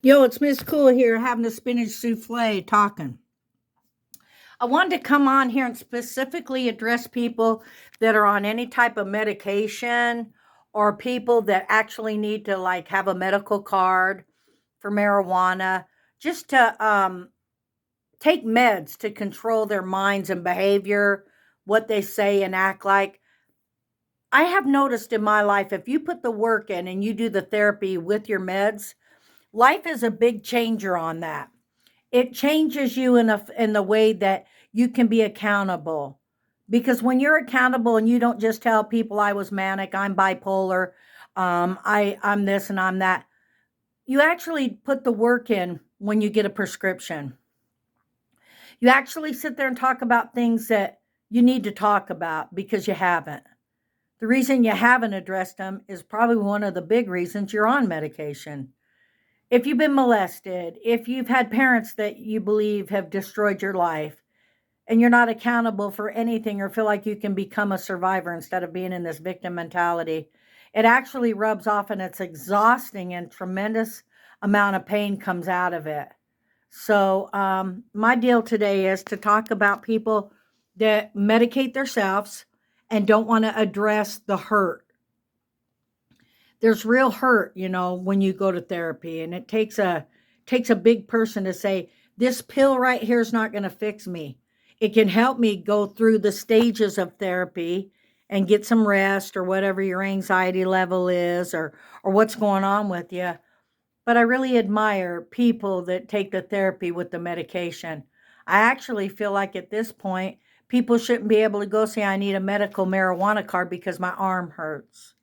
Yo, it's Miss Cool here having a spinach souffle talking. I wanted to come on here and specifically address people that are on any type of medication or people that actually need to like have a medical card for marijuana just to take meds to control their minds and behavior, what they say and act like. I have noticed in my life if you put the work in and you do the therapy with your meds, life is a big changer on that. It changes you in the way that you can be accountable. Because when you're accountable and you don't just tell people I was manic, I'm bipolar, I'm this and I'm that, you actually put the work in when you get a prescription. You actually sit there and talk about things that you need to talk about because you haven't. The reason you haven't addressed them is probably one of the big reasons you're on medication. If you've been molested, if you've had parents that you believe have destroyed your life, and you're not accountable for anything or feel like you can become a survivor instead of being in this victim mentality, it actually rubs off and it's exhausting and tremendous amount of pain comes out of it. So, my deal today is to talk about people that medicate themselves and don't want to address the hurt. There's real hurt, when you go to therapy, and it takes a big person to say this pill right here is not going to fix me. It can help me go through the stages of therapy and get some rest or whatever your anxiety level is or what's going on with you. But I really admire people that take the therapy with the medication. I actually feel like at this point people shouldn't be able to go say I need a medical marijuana card because my arm hurts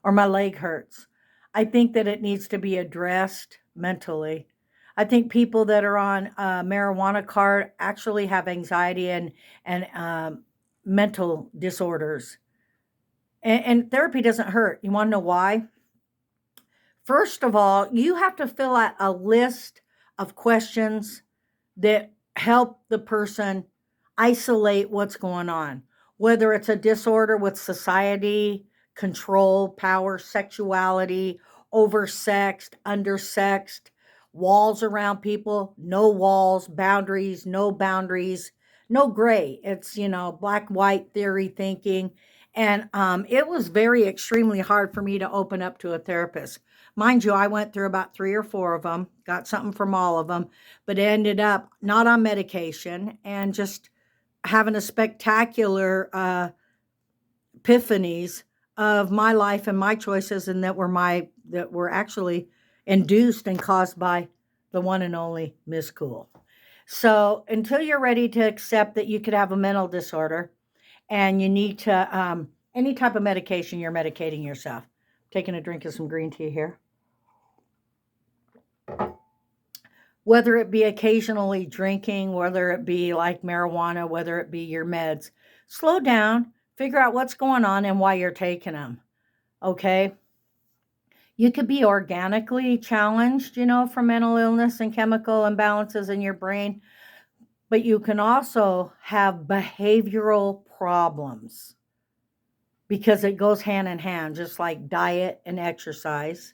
or my leg hurts. I think that it needs to be addressed mentally. I think people that are on a marijuana card actually have anxiety and mental disorders. And therapy doesn't hurt. You want to know why? First of all, you have to fill out a list of questions that help the person isolate what's going on, whether it's a disorder with society, control, power, sexuality, oversexed, undersexed, walls around people, no walls, boundaries, no boundaries, no gray. It's, black, white theory thinking. And it was very extremely hard for me to open up to a therapist. Mind you, I went through about three or four of them, got something from all of them, but ended up not on medication and just having a spectacular epiphanies of my life and my choices, and that were actually induced and caused by the one and only Miss Cool. So until you're ready to accept that you could have a mental disorder and you need to any type of medication, you're medicating yourself. Taking a drink of some green tea here. Whether it be occasionally drinking, whether it be like marijuana, whether it be your meds, slow down, figure out what's going on and why you're taking them. Okay. You could be organically challenged, from mental illness and chemical imbalances in your brain, but you can also have behavioral problems because it goes hand in hand, just like diet and exercise.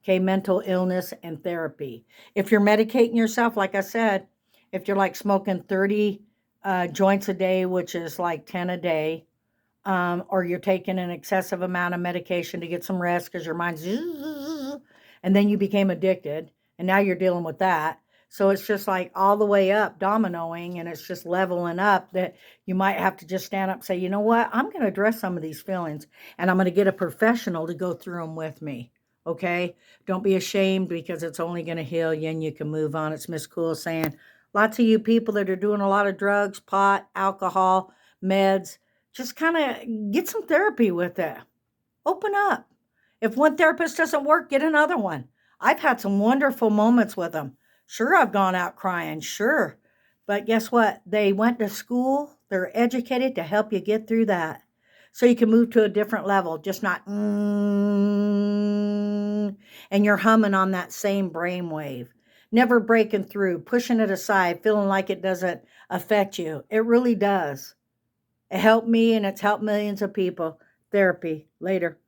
Okay, mental illness and therapy. If you're medicating yourself, like I said, if you're like smoking 30 joints a day, which is like 10 a day, or you're taking an excessive amount of medication to get some rest because your mind's, and then you became addicted, and now you're dealing with that. So it's just like all the way up, dominoing, and it's just leveling up that you might have to just stand up and say, you know what, I'm going to address some of these feelings, and I'm going to get a professional to go through them with me. Okay? Don't be ashamed because it's only going to heal you and you can move on. It's Miss Cool saying, lots of you people that are doing a lot of drugs, pot, alcohol, meds, just kind of get some therapy with it. Open up. If one therapist doesn't work, get another one. I've had some wonderful moments with them. Sure, I've gone out crying, sure. But guess what? They went to school, they're educated to help you get through that. So you can move to a different level, just not, and you're humming on that same brainwave. Never breaking through, pushing it aside, feeling like it doesn't affect you. It really does. It helped me and it's helped millions of people. Therapy. Later.